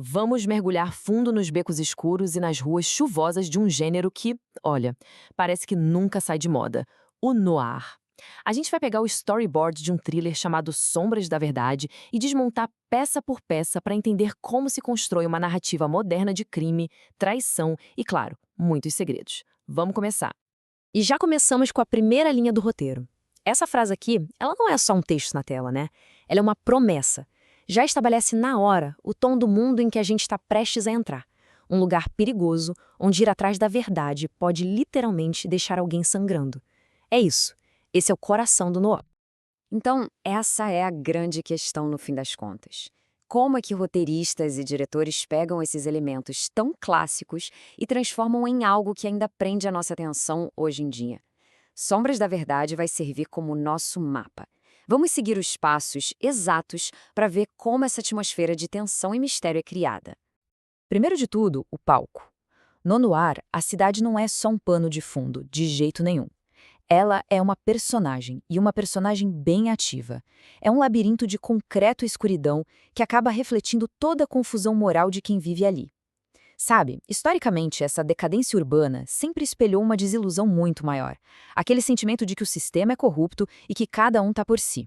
Vamos mergulhar fundo nos becos escuros e nas ruas chuvosas de um gênero que, olha, parece que nunca sai de moda: o noir. A gente vai pegar o storyboard de um thriller chamado Sombras da Verdade e desmontar peça por peça para entender como se constrói uma narrativa moderna de crime, traição e, claro, muitos segredos. Vamos começar. E já começamos com a primeira linha do roteiro. Essa frase aqui, ela não é só um texto na tela, né? Ela é uma promessa. Já estabelece na hora o tom do mundo em que a gente está prestes a entrar. Um lugar perigoso, onde ir atrás da verdade pode literalmente deixar alguém sangrando. É isso. Esse é o coração do noir. Então, essa é a grande questão no fim das contas. Como é que roteiristas e diretores pegam esses elementos tão clássicos e transformam em algo que ainda prende a nossa atenção hoje em dia? Sombras da Verdade vai servir como nosso mapa. Vamos seguir os passos exatos para ver como essa atmosfera de tensão e mistério é criada. Primeiro de tudo, o palco. No noir, a cidade não é só um pano de fundo, de jeito nenhum. Ela é uma personagem, e uma personagem bem ativa. É um labirinto de concreto e escuridão que acaba refletindo toda a confusão moral de quem vive ali. Sabe, historicamente, essa decadência urbana sempre espelhou uma desilusão muito maior. Aquele sentimento de que o sistema é corrupto e que cada um tá por si.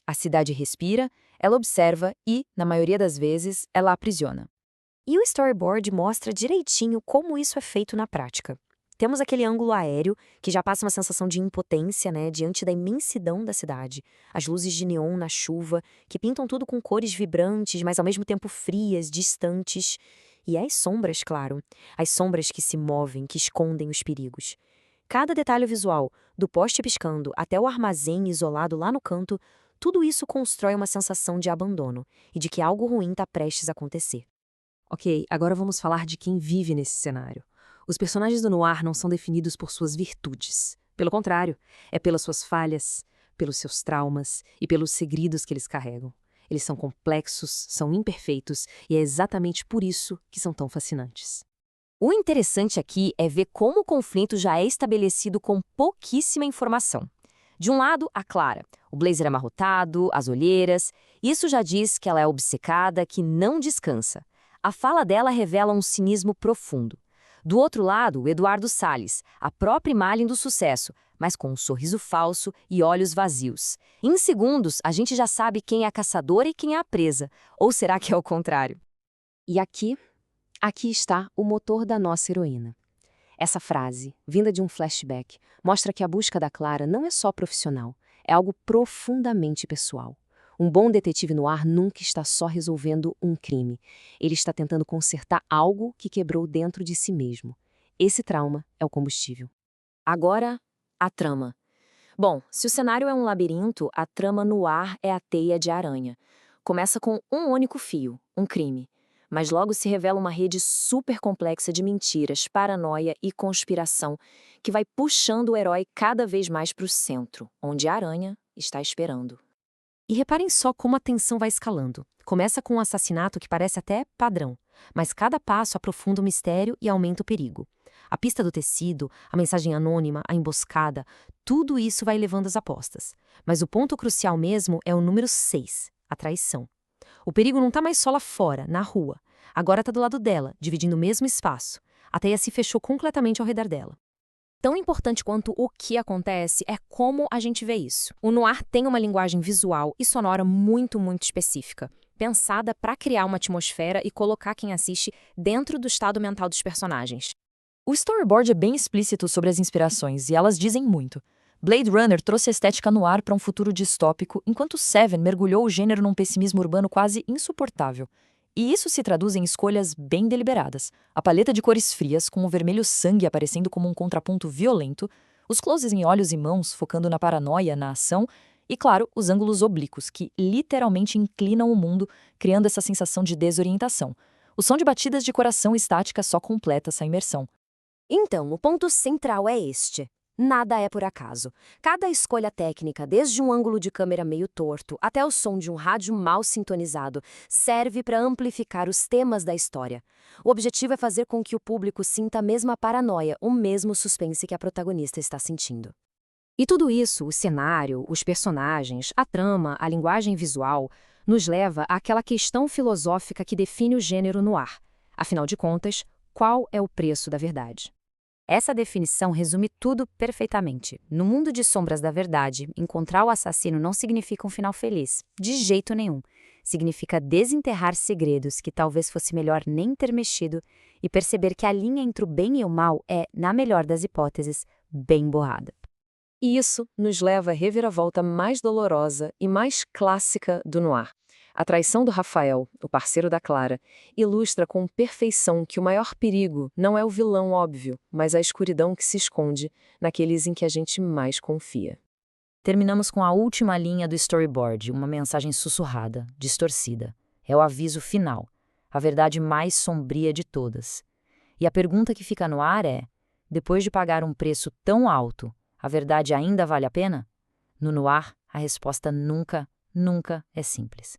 A cidade respira, ela observa e, na maioria das vezes, ela aprisiona. E o storyboard mostra direitinho como isso é feito na prática. Temos aquele ângulo aéreo, que já passa uma sensação de impotência, né, diante da imensidão da cidade. As luzes de neon na chuva, que pintam tudo com cores vibrantes, mas ao mesmo tempo frias, distantes. E as sombras, claro. As sombras que se movem, que escondem os perigos. Cada detalhe visual, do poste piscando até o armazém isolado lá no canto, tudo isso constrói uma sensação de abandono e de que algo ruim está prestes a acontecer. Ok, agora vamos falar de quem vive nesse cenário. Os personagens do noir não são definidos por suas virtudes. Pelo contrário, é pelas suas falhas, pelos seus traumas e pelos segredos que eles carregam. Eles são complexos, são imperfeitos e é exatamente por isso que são tão fascinantes. O interessante aqui é ver como o conflito já é estabelecido com pouquíssima informação. De um lado, a Clara, o blazer amarrotado, as olheiras. Isso já diz que ela é obcecada, que não descansa. A fala dela revela um cinismo profundo. Do outro lado, o Eduardo Salles, a própria imagem do sucesso, mas com um sorriso falso e olhos vazios. Em segundos, a gente já sabe quem é a caçadora e quem é a presa. Ou será que é o contrário? E aqui está o motor da nossa heroína. Essa frase, vinda de um flashback, mostra que a busca da Clara não é só profissional, é algo profundamente pessoal. Um bom detetive no ar nunca está só resolvendo um crime. Ele está tentando consertar algo que quebrou dentro de si mesmo. Esse trauma é o combustível. Agora, a trama. Bom, se o cenário é um labirinto, a trama no ar é a teia de aranha. Começa com um único fio, um crime. Mas logo se revela uma rede super complexa de mentiras, paranoia e conspiração que vai puxando o herói cada vez mais para o centro, onde a aranha está esperando. E reparem só como a tensão vai escalando. Começa com um assassinato que parece até padrão, mas cada passo aprofunda o mistério e aumenta o perigo. A pista do tecido, a mensagem anônima, a emboscada, tudo isso vai levando as apostas. Mas o ponto crucial mesmo é o número 6, a traição. O perigo não está mais só lá fora, na rua. Agora está do lado dela, dividindo o mesmo espaço. A teia se fechou completamente ao redor dela. Tão importante quanto o que acontece é como a gente vê isso. O noir tem uma linguagem visual e sonora muito específica, pensada para criar uma atmosfera e colocar quem assiste dentro do estado mental dos personagens. O storyboard é bem explícito sobre as inspirações, e elas dizem muito. Blade Runner trouxe a estética noir para um futuro distópico, enquanto Seven mergulhou o gênero num pessimismo urbano quase insuportável. E isso se traduz em escolhas bem deliberadas. A paleta de cores frias, com o vermelho sangue aparecendo como um contraponto violento, os closes em olhos e mãos focando na paranoia, na ação, e, claro, os ângulos oblíquos, que literalmente inclinam o mundo, criando essa sensação de desorientação. O som de batidas de coração estática só completa essa imersão. Então, o ponto central é este. Nada é por acaso. Cada escolha técnica, desde um ângulo de câmera meio torto até o som de um rádio mal sintonizado, serve para amplificar os temas da história. O objetivo é fazer com que o público sinta a mesma paranoia, o mesmo suspense que a protagonista está sentindo. E tudo isso, o cenário, os personagens, a trama, a linguagem visual, nos leva àquela questão filosófica que define o gênero noir. Afinal de contas, qual é o preço da verdade? Essa definição resume tudo perfeitamente. No mundo de sombras da verdade, encontrar o assassino não significa um final feliz, de jeito nenhum. Significa desenterrar segredos que talvez fosse melhor nem ter mexido e perceber que a linha entre o bem e o mal é, na melhor das hipóteses, bem borrada. E isso nos leva à reviravolta mais dolorosa e mais clássica do noir. A traição do Rafael, o parceiro da Clara, ilustra com perfeição que o maior perigo não é o vilão óbvio, mas a escuridão que se esconde naqueles em que a gente mais confia. Terminamos com a última linha do storyboard, uma mensagem sussurrada, distorcida. É o aviso final, a verdade mais sombria de todas. E a pergunta que fica no ar é: depois de pagar um preço tão alto, a verdade ainda vale a pena? No noir, a resposta nunca, nunca é simples.